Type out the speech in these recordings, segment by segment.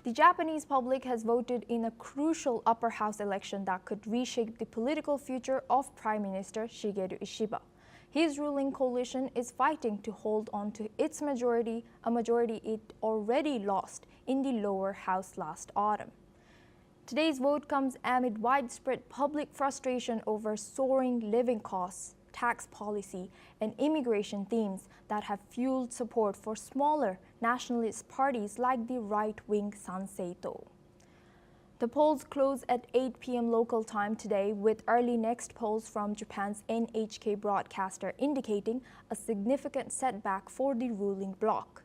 The Japanese public has voted in a crucial upper house election that could reshape the political future of Prime Minister Shigeru Ishiba. His ruling coalition is fighting to hold on to its majority, a majority it already lost in the lower house last autumn. Today's vote comes amid widespread public frustration over soaring living costs, tax policy, and immigration themes that have fueled support for smaller nationalist parties like the right-wing Sansei-to. The polls close at 8 p.m. local time today, with early next polls from Japan's NHK broadcaster indicating a significant setback for the ruling bloc.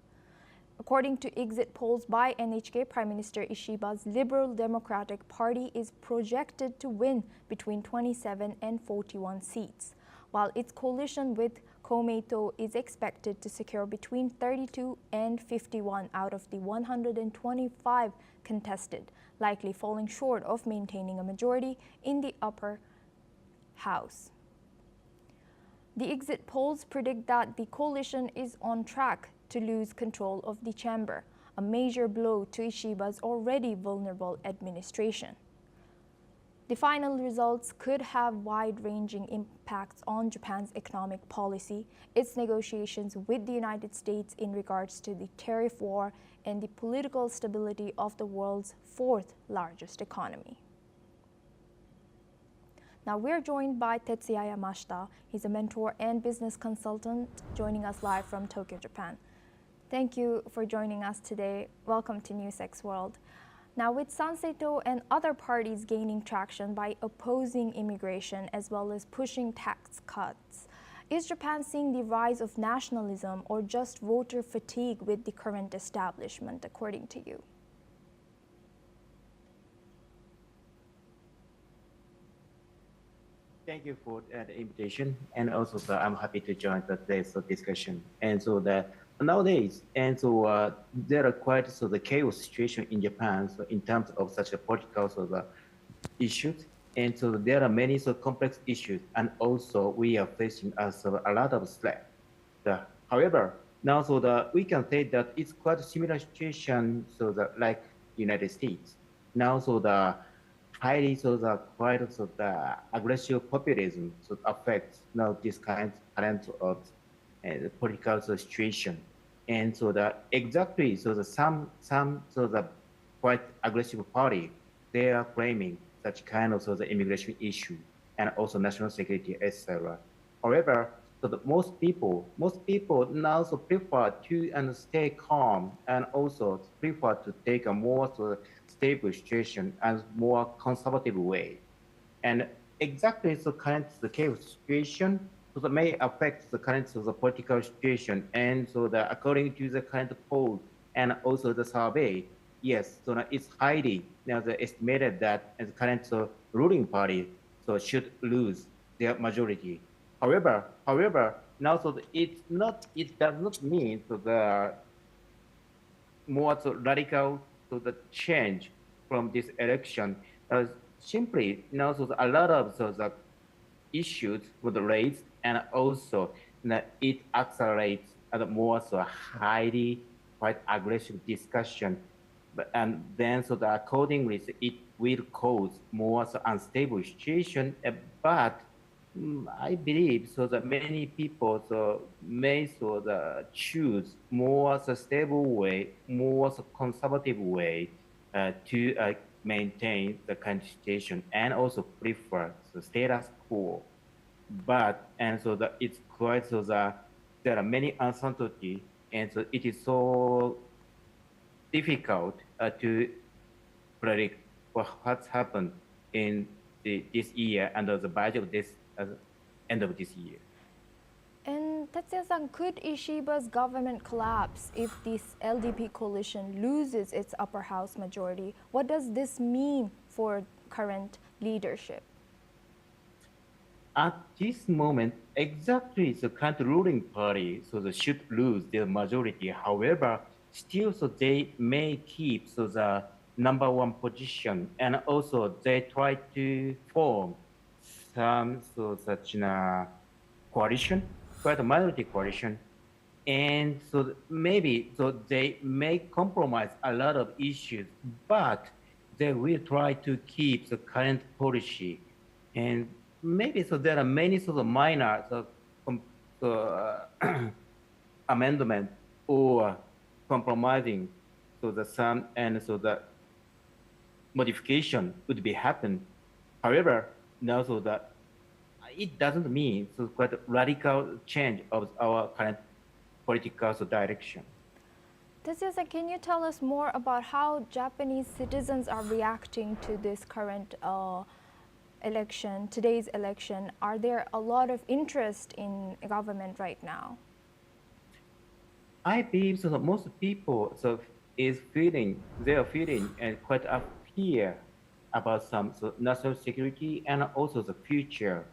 According to exit polls by NHK, Prime Minister Ishiba's Liberal Democratic Party is projected to win between 27 and 41 seats, while its coalition with Komeito is expected to secure between 32 and 51 out of the 125 contested, likely falling short of maintaining a majority in the upper house. The exit polls predict that the coalition is on track to lose control of the chamber, a major blow to Ishiba's already vulnerable administration. The final results could have wide-ranging impacts on Japan's economic policy, its negotiations with the United States in regards to the tariff war, and the political stability of the world's fourth largest economy. Now we're joined by Tetsuya Yamashita. He's a mentor and business consultant joining us live from Tokyo, Japan. Thank you for joining us today. Welcome to NewsX World. Now, with Sansei-to and other parties gaining traction by opposing immigration as well as pushing tax cuts, is Japan seeing the rise of nationalism or just voter fatigue with the current establishment, according to you? Thank you for the invitation, and also I'm happy to join today's discussion. And so nowadays, there are quite the chaos situation in Japan. So in terms of such a political issues, and so there are many complex issues, and also we are facing a lot of threat. However, now we can say that it's quite a similar situation. Like United States now, highly quite the aggressive populism affects now this kind of political situation, and exactly some quite aggressive party, they are claiming such kind of the immigration issue and also national security, etc. However, most people now prefer to stay calm and also prefer to take a more stable situation and more conservative way. And exactly kind of the chaos situation that may affect the current of the political situation. And according to the kind of poll and also the survey, yes, it's highly now estimated that the current ruling party should lose their majority. However, now it does not mean the more radical the change from this election. Simply now a lot of the issues were raised, and also it accelerates a more highly quite aggressive discussion. And then accordingly it will cause more unstable situation. But I believe that many people may choose more stable way, more conservative way to maintain the current situation, and also prefer the status quo. But it's quite there are many uncertainty, and it is so difficult to predict what's happened in this year and the budget of this end of this year. And Tetsuya-san, could Ishiba's government collapse if this LDP coalition loses its upper house majority? What does this mean for current leadership? At this moment, exactly the current ruling party they should lose their majority. However, still they may keep the #1 position, and also they try to form some such a coalition, quite a minority coalition, And so maybe so they may compromise a lot of issues, but they will try to keep the current policy. And maybe so there are many sort of minor amendment or compromising so the some and so the modification would be happen. However, now so that it doesn't mean so quite a radical change of our current political direction. Tetsuya-san, can you tell us more about how Japanese citizens are reacting to this current election, today's election? Are there a lot of interest in government right now? I believe so that most people they are feeling and quite a fear about some national security and also the future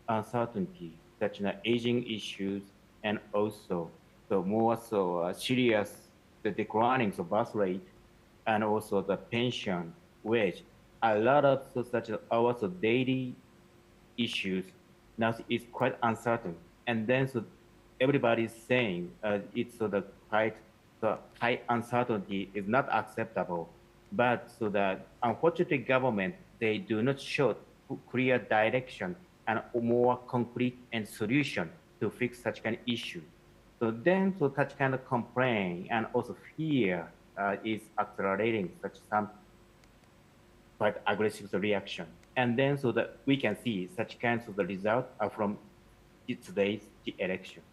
uncertainty, such as aging issues and also the more serious the declining birth rate and also the pension wage. A lot of such as our daily issues now is quite uncertain. And then so everybody's saying it's the quite the high uncertainty is not acceptable. But so that unfortunately government they do not show clear direction and more concrete and solution to fix such kind of issue. So then so such kind of complaint and also fear is accelerating such some quite aggressive reaction. And then so that we can see such kinds of the result from today's election.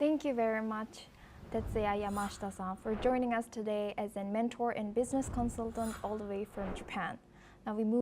Thank you very much, Tetsuya Yamashita-san, for joining us today as a mentor and business consultant all the way from Japan. Now we move